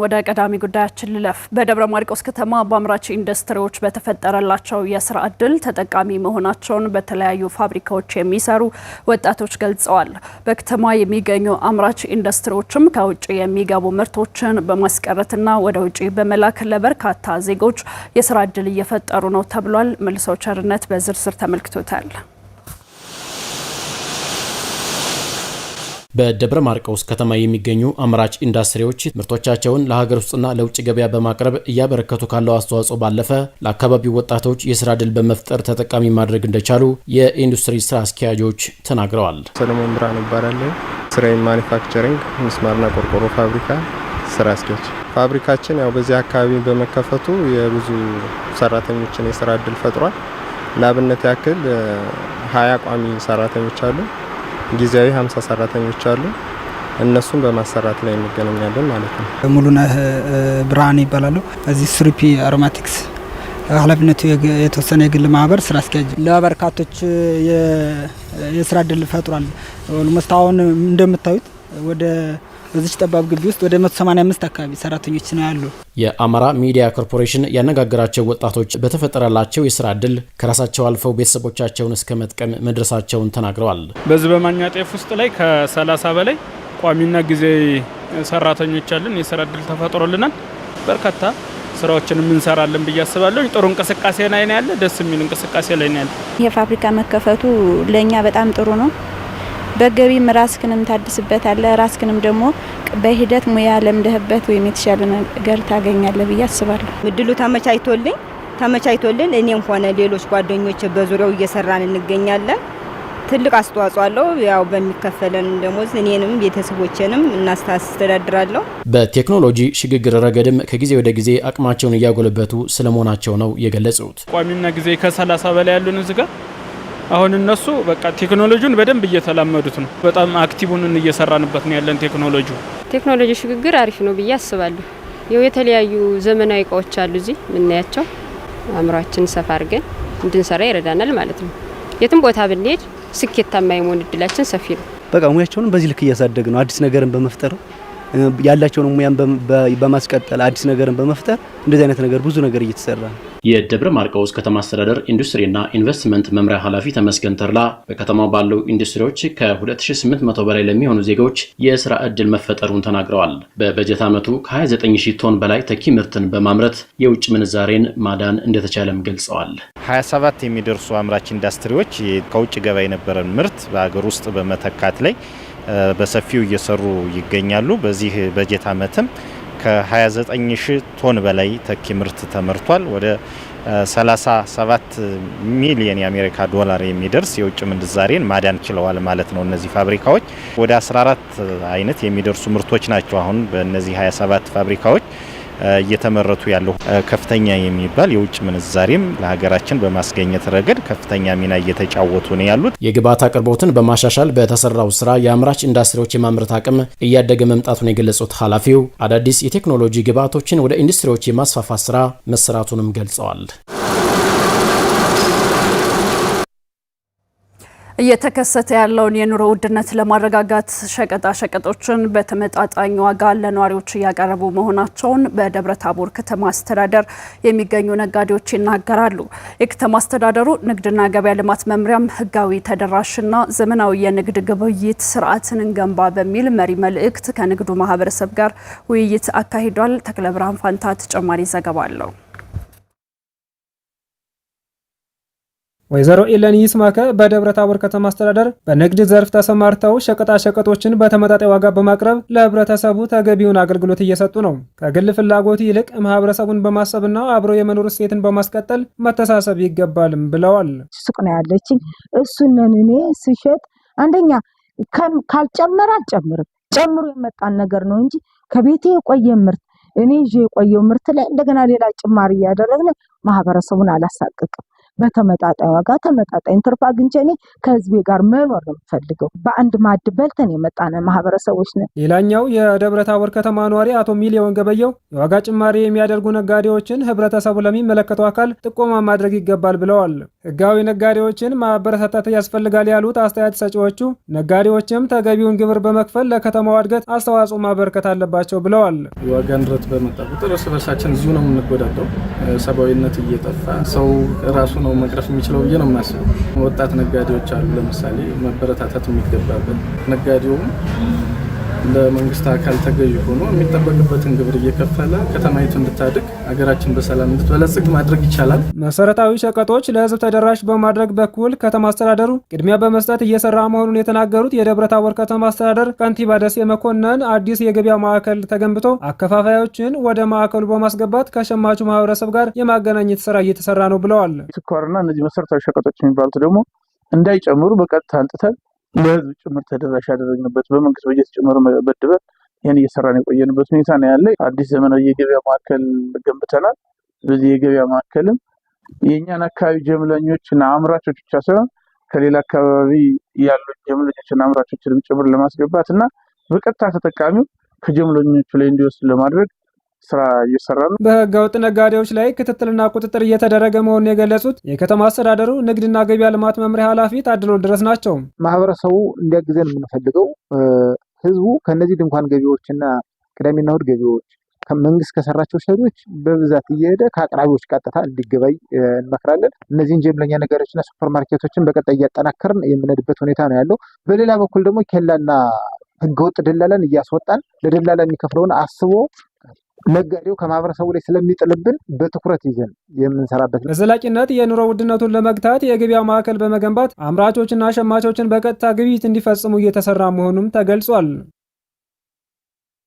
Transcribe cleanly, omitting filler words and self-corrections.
ወደ ቀዳሚ ጉዳያችን ልለፍ። በደብረ ማርቆስ ከተማ በአምራች ኢንዱስትሪዎች በተፈጠረላቸው የስራ ዕድል ተጠቃሚ መሆናቸውን በተለያዩ ፋብሪካዎች የሚሰሩ ወጣቶች ገልጸዋል። በከተማ የሚገኙ አምራች ኢንዱስትሪዎችም ከውጭ የሚገቡ ምርቶችን በማስቀረትና ወደ ውጭ በመላክ ለበርካታ ዜጎች የስራ ዕድል እየፈጠሩ ነው ተብሏል። መልሰው ቸርነት በዝርዝር ተመልክቶታል። በደብረ ማርቆስ ከተማ የሚገኙ አምራች ኢንዱስትሪዎች ምርቶቻቸውን ለሀገር ውስጥና ለውጭ ገበያ በማቅረብ እያበረከቱ ካለው አስተዋጽኦ ባለፈ ለአካባቢው ወጣቶች የስራ ዕድል በመፍጠር ተጠቃሚ ማድረግ እንደቻሉ የኢንዱስትሪ ስራ አስኪያጆች ተናግረዋል። ሰለሞን ብርሃኑ እባላለሁ። ስራዬ ማኒፋክቸሪንግ ምስማርና ቆርቆሮ ፋብሪካ ስራ አስኪያጅ። ፋብሪካችን ያው በዚህ አካባቢ በመከፈቱ የብዙ ሰራተኞችን የስራ ዕድል ፈጥሯል። ለአብነት ያክል 20 ቋሚ ሰራተኞች አሉ። ጊዜያዊ 50 ሰራተኞች አሉ። እነሱን በማሰራት ላይ እንገናኛለን ማለት ነው። ሙሉነህ ብርሃን ይባላል። እዚህ ስሪፒ አሮማቲክስ ኃላፊነቱ የተወሰነ የግል ማህበር ስራ አስኪያጅ ለበርካቶች የስራ ዕድል ፈጥሯል። ኦልሞስት አሁን እንደምታዩት ወደ በዚህ ጠባብ ግቢ ውስጥ ወደ 185 አካባቢ ሰራተኞች ነው ያሉ። የአማራ ሚዲያ ኮርፖሬሽን ያነጋገራቸው ወጣቶች በተፈጠረላቸው የስራ ዕድል ከራሳቸው አልፈው ቤተሰቦቻቸውን እስከ መጥቀም መድረሳቸውን ተናግረዋል። በዚህ በማኛ ጤፍ ውስጥ ላይ ከ30 በላይ ቋሚና ጊዜያዊ ሰራተኞች አለን። የስራ ዕድል ተፈጥሮልናል። በርካታ ስራዎችን እንሰራለን ብዬ አስባለሁ። ጥሩ እንቅስቃሴ ላይ ነው ያለ፣ ደስ የሚል እንቅስቃሴ ላይ ነው ያለ። የፋብሪካ መከፈቱ ለኛ በጣም ጥሩ ነው። በገቢም ራስክንም ታድስበታለ፣ ራስክንም ደግሞ በሂደት ሙያ ለምደህበት ወይም የተሻለ ነገር ታገኛለህ ብዬ አስባለሁ። እድሉ ተመቻችቶልን እኔም ሆነ ሌሎች ጓደኞች በዙሪያው እየሰራን እንገኛለን። ትልቅ አስተዋጽኦ አለው። ያው በሚከፈለን ደሞዝ እኔንም ቤተሰቦቼንም እናስተዳድራለሁ። በቴክኖሎጂ ሽግግር ረገድም ከጊዜ ወደ ጊዜ አቅማቸውን እያጎለበቱ ስለመሆናቸው ነው የገለጹት። ቋሚና ጊዜ ከ30 በላይ ያሉን እዚህ ጋር አሁን እነሱ በቃ ቴክኖሎጂውን በደንብ እየተላመዱት ነው። በጣም አክቲቭን እየሰራንበት ነው ያለን። ቴክኖሎጂ ሽግግር አሪፍ ነው ብዬ አስባለሁ። የተለያዩ ዘመናዊ እቃዎች አሉ እዚህ ምናያቸው። አምራችን ሰፋ አድርገን እንድንሰራ ይረዳናል ማለት ነው። የትም ቦታ ብንሄድ ስኬታማ የመሆን እድላችን ሰፊ ነው። በቃ ሙያቸውን በዚህ ልክ እያሳደግ ነው። አዲስ ነገርን በመፍጠር ያላቸውን ሙያን በማስቀጠል አዲስ ነገርን በመፍጠር እንደዚህ አይነት ነገር ብዙ ነገር እየተሰራ ነው። የደብረ ማርቆስ ከተማ አስተዳደር ኢንዱስትሪና ኢንቨስትመንት መምሪያ ኃላፊ ተመስገን ተርላ በከተማው ባለው ኢንዱስትሪዎች ከ2800 በላይ ለሚሆኑ ዜጎች የስራ ዕድል መፈጠሩን ተናግረዋል። በበጀት ዓመቱ ከ29000 ቶን በላይ ተኪ ምርትን በማምረት የውጭ ምንዛሬን ማዳን እንደተቻለም ገልጸዋል። 27 የሚደርሱ አምራች ኢንዱስትሪዎች ከውጭ ገባ የነበረን ምርት በአገር ውስጥ በመተካት ላይ በሰፊው እየሰሩ ይገኛሉ። በዚህ በጀት ዓመትም ከ29000 ቶን በላይ ተኪ ምርት ተመርቷል። ወደ 37 ሚሊዮን የአሜሪካ ዶላር የሚደርስ የውጭ ምንዛሬን ማዳን ችለዋል ማለት ነው። እነዚህ ፋብሪካዎች ወደ 14 አይነት የሚደርሱ ምርቶች ናቸው አሁን በእነዚህ 27 ፋብሪካዎች እየተመረቱ ያለው። ከፍተኛ የሚባል የውጭ ምንዛሬም ለሀገራችን በማስገኘት ረገድ ከፍተኛ ሚና እየተጫወቱ ነው ያሉት። የግብዓት አቅርቦትን በማሻሻል በተሰራው ስራ የአምራች ኢንዱስትሪዎች የማምረት አቅም እያደገ መምጣቱን የገለጹት ኃላፊው አዳዲስ የቴክኖሎጂ ግብዓቶችን ወደ ኢንዱስትሪዎች የማስፋፋት ስራ መሰራቱንም ገልጸዋል። እየተከሰተ ያለውን የኑሮ ውድነት ለማረጋጋት ሸቀጣ ሸቀጦችን በተመጣጣኝ ዋጋ ለነዋሪዎች እያቀረቡ መሆናቸውን በደብረ ታቦር ከተማ አስተዳደር የሚገኙ ነጋዴዎች ይናገራሉ። የከተማ አስተዳደሩ ንግድና ገበያ ልማት መምሪያም ህጋዊ ተደራሽና ዘመናዊ የንግድ ግብይት ስርዓትን እንገንባ በሚል መሪ መልእክት ከንግዱ ማህበረሰብ ጋር ውይይት አካሂዷል። ተክለብርሃን ፋንታ ተጨማሪ ዘገባ አለው። ወይዘሮ ኢለኒ ይስማከ በደብረ ታቦር ከተማ አስተዳደር በንግድ ዘርፍ ተሰማርተው ሸቀጣ ሸቀጦችን በተመጣጣኝ ዋጋ በማቅረብ ለህብረተሰቡ ተገቢውን አገልግሎት እየሰጡ ነው። ከግል ፍላጎት ይልቅ ማህበረሰቡን በማሰብና አብሮ የመኖር እሴትን በማስቀጠል መተሳሰብ ይገባልም ብለዋል። ሱቅ ነው ያለችኝ። እሱን እኔ ስሸጥ አንደኛ ካልጨመረ አልጨምርም፣ ጨምሮ የመጣን ነገር ነው እንጂ ከቤቴ የቆየ ምርት እኔ ይዤ የቆየው ምርት ላይ እንደገና ሌላ ጭማሪ እያደረግን ማህበረሰቡን አላሳቅቅም። በተመጣጣኝ ዋጋ ተመጣጣኝ ትርፍ አግኝቼ እኔ ከህዝቤ ጋር መኖር ነው የምፈልገው። በአንድ ማዕድ በልተን የመጣን ማህበረሰቦች ነን። ሌላኛው የደብረ ታቦር ከተማ ነዋሪ አቶ ሚሊዮን ገበየው የዋጋ ጭማሪ የሚያደርጉ ነጋዴዎችን ህብረተሰቡ ለሚመለከተው አካል ጥቆማ ማድረግ ይገባል ብለዋል። ህጋዊ ነጋዴዎችን ማበረታታት ያስፈልጋል ያሉት አስተያየት ሰጪዎቹ ነጋዴዎችም ተገቢውን ግብር በመክፈል ለከተማዋ እድገት አስተዋጽኦ ማበርከት አለባቸው ብለዋል። የዋጋ ንረት በመጣ ቁጥር እርስ በርሳችን እዚሁ ነው የምንጎዳደው። ሰብአዊነት እየጠፋ ሰው ራሱ ነው መቅረፍ የሚችለው ብዬ ነው የማስበው። ወጣት ነጋዴዎች አሉ ለምሳሌ መበረታታት የሚገባበት ነጋዴውም ለመንግስት አካል ተገዥ ሆኖ የሚጠበቅበትን ግብር እየከፈለ ከተማይቱ እንድታድግ ሀገራችን በሰላም እንድትበለጽግ ማድረግ ይቻላል። መሰረታዊ ሸቀጦች ለህዝብ ተደራሽ በማድረግ በኩል ከተማ አስተዳደሩ ቅድሚያ በመስጠት እየሰራ መሆኑን የተናገሩት የደብረ ታቦር ከተማ አስተዳደር ከንቲባ ደሴ መኮንን አዲስ የገበያ ማዕከል ተገንብቶ አከፋፋዮችን ወደ ማዕከሉ በማስገባት ከሸማቹ ማህበረሰብ ጋር የማገናኘት ስራ እየተሰራ ነው ብለዋል። ስኳርና እነዚህ መሰረታዊ ሸቀጦች የሚባሉት ደግሞ እንዳይጨምሩ በቀጥታ አንጥተን ለህዝብ ጭምር ተደራሽ ያደረግንበት በመንግስት በጀት ጭምር መድበን ይህን እየሰራን የቆየንበት ሁኔታ ነው ያለ። አዲስ ዘመናዊ የገበያ ማዕከል ገንብተናል። በዚህ የገበያ ማዕከልም የእኛን አካባቢ ጀምለኞችና አምራቾች ብቻ ሳይሆን ከሌላ አካባቢ ያሉ ጀምለኞችና አምራቾችን ጭምር ለማስገባት እና በቀጥታ ተጠቃሚው ከጀምለኞቹ ላይ እንዲወስድ ለማድረግ ስራ እየሰራ ነው። በህገወጥ ነጋዴዎች ላይ ክትትልና ቁጥጥር እየተደረገ መሆኑን የገለጹት የከተማ አስተዳደሩ ንግድና ገበያ ልማት መምሪያ ኃላፊ ታድሎ ድረስ ናቸው። ማህበረሰቡ እንዲያግዘን የምንፈልገው ህዝቡ ከነዚህ ድንኳን ገቢዎችና ቅዳሜና እሁድ ገቢዎች ከመንግስት ከሰራቸው ሸሪዎች በብዛት እየሄደ ከአቅራቢዎች ቀጥታ እንዲገባይ እንመክራለን። እነዚህን ጀምለኛ ነጋዴዎችና ሱፐርማርኬቶችን በቀጣይ እያጠናከርን የምንሄድበት ሁኔታ ነው ያለው። በሌላ በኩል ደግሞ ኬላና ህገወጥ ደላላን እያስወጣን ለደላላ የሚከፍለውን አስቦ ነጋዴው ከማህበረሰቡ ላይ ስለሚጥልብን በትኩረት ይዘን የምንሰራበት ነው። በዘላቂነት የኑሮ ውድነቱን ለመግታት የገበያ ማዕከል በመገንባት አምራቾችና ሸማቾችን በቀጥታ ግብይት እንዲፈጽሙ እየተሰራ መሆኑም ተገልጿል።